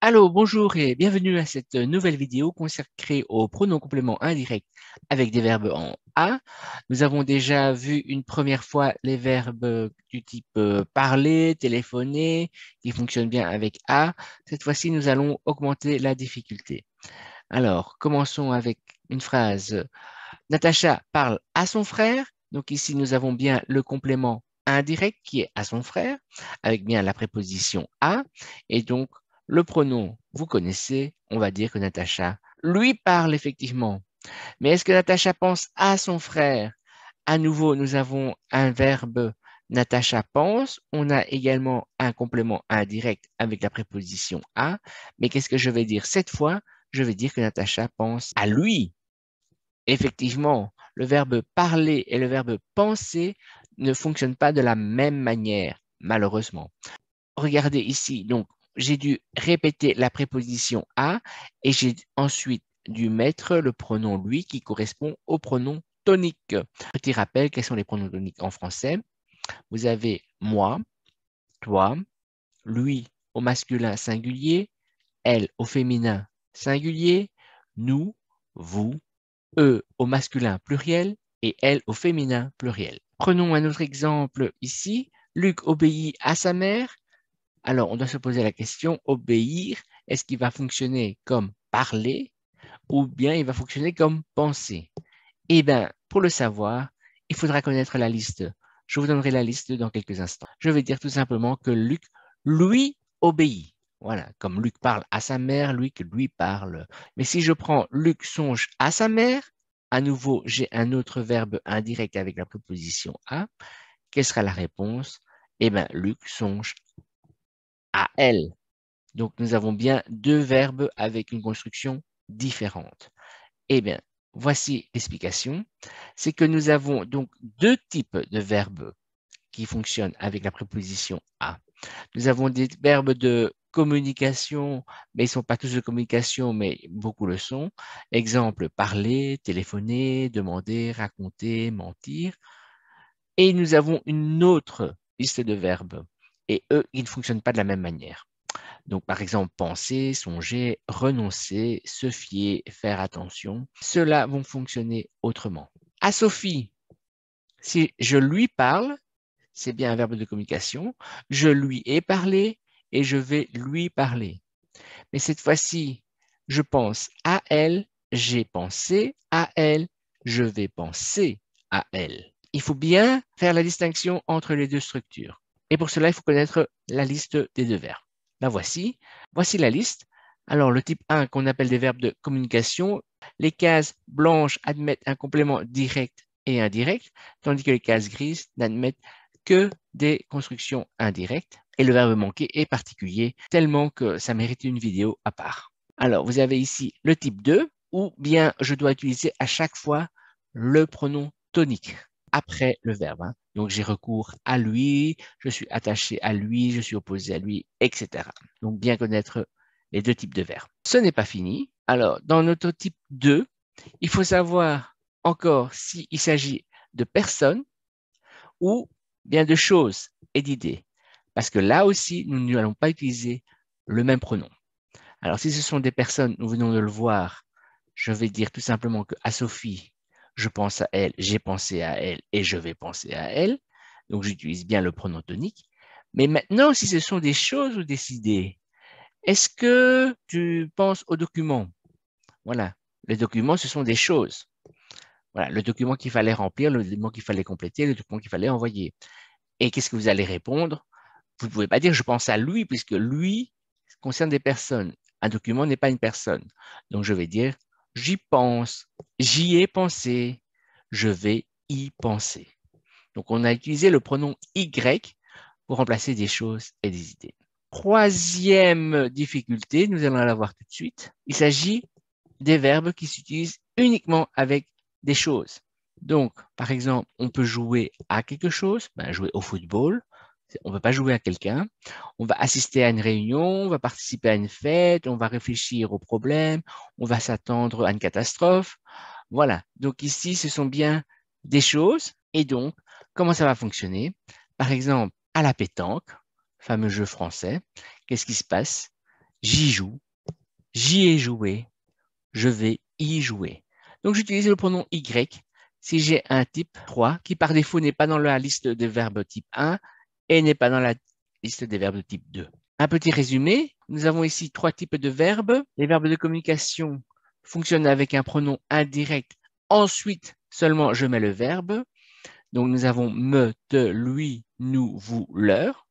Allô, bonjour et bienvenue à cette nouvelle vidéo consacrée aux pronoms compléments indirects avec des verbes en A. Nous avons déjà vu une première fois les verbes du type parler, téléphoner, qui fonctionnent bien avec A. Cette fois-ci, nous allons augmenter la difficulté. Alors, commençons avec une phrase. Natacha parle à son frère. Donc ici, nous avons bien le complément indirect qui est à son frère, avec bien la préposition à. Et donc, le pronom, vous connaissez, on va dire que Natacha lui parle effectivement. Mais est-ce que Natacha pense à son frère? À nouveau, nous avons un verbe Natacha pense. On a également un complément indirect avec la préposition à. Mais qu'est-ce que je vais dire cette fois? Je vais dire que Natacha pense à lui. Effectivement, le verbe parler et le verbe penser ne fonctionnent pas de la même manière, malheureusement. Regardez ici, donc j'ai dû répéter la préposition à et j'ai ensuite dû mettre le pronom lui qui correspond au pronom tonique. Petit rappel, quels sont les pronoms toniques en français? Vous avez moi, toi, lui au masculin singulier, elle au féminin singulier, nous, vous, eux au masculin pluriel et elle au féminin pluriel. Prenons un autre exemple ici. Luc obéit à sa mère. Alors, on doit se poser la question, obéir, est-ce qu'il va fonctionner comme parler ou bien il va fonctionner comme penser? Eh bien, pour le savoir, il faudra connaître la liste. Je vous donnerai la liste dans quelques instants. Je vais dire tout simplement que Luc lui obéit. Voilà, comme Luc parle à sa mère, Luc lui parle. Mais si je prends Luc songe à sa mère, à nouveau, j'ai un autre verbe indirect avec la préposition à. Quelle sera la réponse? Eh bien, Luc songe à elle. Donc, nous avons bien deux verbes avec une construction différente. Eh bien, voici l'explication. C'est que nous avons donc deux types de verbes qui fonctionnent avec la préposition à. Nous avons des verbes de communication, mais ils ne sont pas tous de communication, mais beaucoup le sont. Exemple, parler, téléphoner, demander, raconter, mentir. Et nous avons une autre liste de verbes. Et eux, ils ne fonctionnent pas de la même manière. Donc, par exemple, penser, songer, renoncer, se fier, faire attention. Ceux-là vont fonctionner autrement. À Sophie, si je lui parle, c'est bien un verbe de communication. Je lui ai parlé et je vais lui parler. Mais cette fois-ci, je pense à elle, j'ai pensé à elle, je vais penser à elle. Il faut bien faire la distinction entre les deux structures. Et pour cela, il faut connaître la liste des deux verbes. La voici. Voici la liste. Alors, le type 1 qu'on appelle des verbes de communication, les cases blanches admettent un complément direct et indirect, tandis que les cases grises n'admettent que des constructions indirectes. Et le verbe manquer est particulier, tellement que ça mérite une vidéo à part. Alors, vous avez ici le type 2, ou bien je dois utiliser à chaque fois le pronom tonique après le verbe. Donc, j'ai recours à lui, je suis attaché à lui, je suis opposé à lui, etc. Donc, bien connaître les deux types de verbes. Ce n'est pas fini. Alors, dans notre type 2, il faut savoir encore s'il s'agit de personnes ou bien de choses et d'idées. Parce que là aussi, nous n'allons pas utiliser le même pronom. Alors, si ce sont des personnes, nous venons de le voir, je vais dire tout simplement que à Sophie, je pense à elle, j'ai pensé à elle et je vais penser à elle. Donc, j'utilise bien le pronom tonique. Mais maintenant, si ce sont des choses ou des idées, est-ce que tu penses aux documents? Voilà. Les documents, ce sont des choses. Voilà. Le document qu'il fallait remplir, le document qu'il fallait compléter, le document qu'il fallait envoyer. Et qu'est-ce que vous allez répondre? Vous ne pouvez pas dire je pense à lui, puisque lui concerne des personnes. Un document n'est pas une personne. Donc je vais dire j'y pense, j'y ai pensé, je vais y penser. Donc on a utilisé le pronom y pour remplacer des choses et des idées. Troisième difficulté, nous allons la voir tout de suite. Il s'agit des verbes qui s'utilisent uniquement avec des choses. Donc, par exemple, on peut jouer à quelque chose, jouer au football, on ne peut pas jouer à quelqu'un. On va assister à une réunion, on va participer à une fête, on va réfléchir aux problèmes, on va s'attendre à une catastrophe. Voilà. Donc ici, ce sont bien des choses. Et donc, comment ça va fonctionner? Par exemple, à la pétanque, fameux jeu français, qu'est-ce qui se passe? j'y joue, j'y ai joué, je vais y jouer. Donc, j'utilise le pronom Y si j'ai un type 3 qui par défaut n'est pas dans la liste des verbes type 1 et n'est pas dans la liste des verbes type 2. Un petit résumé, nous avons ici 3 types de verbes. Les verbes de communication fonctionnent avec un pronom indirect. Ensuite, seulement je mets le verbe. Donc, nous avons me, te, lui, nous, vous, leur.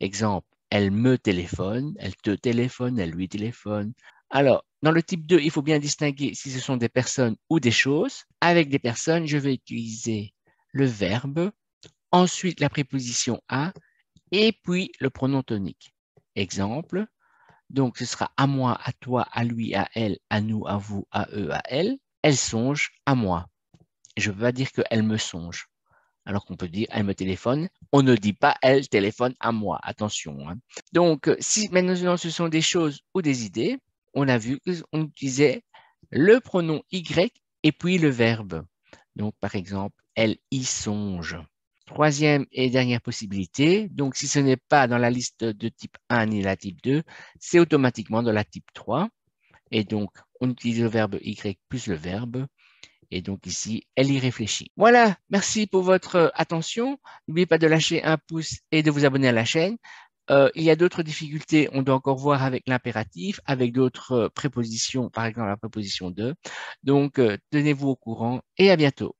Exemple, elle me téléphone, elle te téléphone, elle lui téléphone. Alors, dans le type 2, il faut bien distinguer si ce sont des personnes ou des choses. Avec des personnes, je vais utiliser le verbe, ensuite la préposition à, et puis le pronom tonique. Exemple, donc ce sera à moi, à toi, à lui, à elle, à nous, à vous, à eux, à elle. Elle songe à moi. Je ne veux pas dire qu'elle me songe. Alors qu'on peut dire elle me téléphone. On ne dit pas elle téléphone à moi. Attention, hein. Donc, si maintenant ce sont des choses ou des idées, on a vu qu'on utilisait le pronom Y et puis le verbe. Donc, par exemple, elle y songe. Troisième et dernière possibilité, donc si ce n'est pas dans la liste de type 1 ni la type 2, c'est automatiquement dans la type 3. Et donc, on utilise le verbe Y plus le verbe. Et donc ici, elle y réfléchit. Voilà, merci pour votre attention. N'oubliez pas de lâcher un pouce et de vous abonner à la chaîne. Il y a d'autres difficultés, on doit encore voir avec l'impératif, avec d'autres prépositions, par exemple la préposition de. Donc, tenez-vous au courant et à bientôt.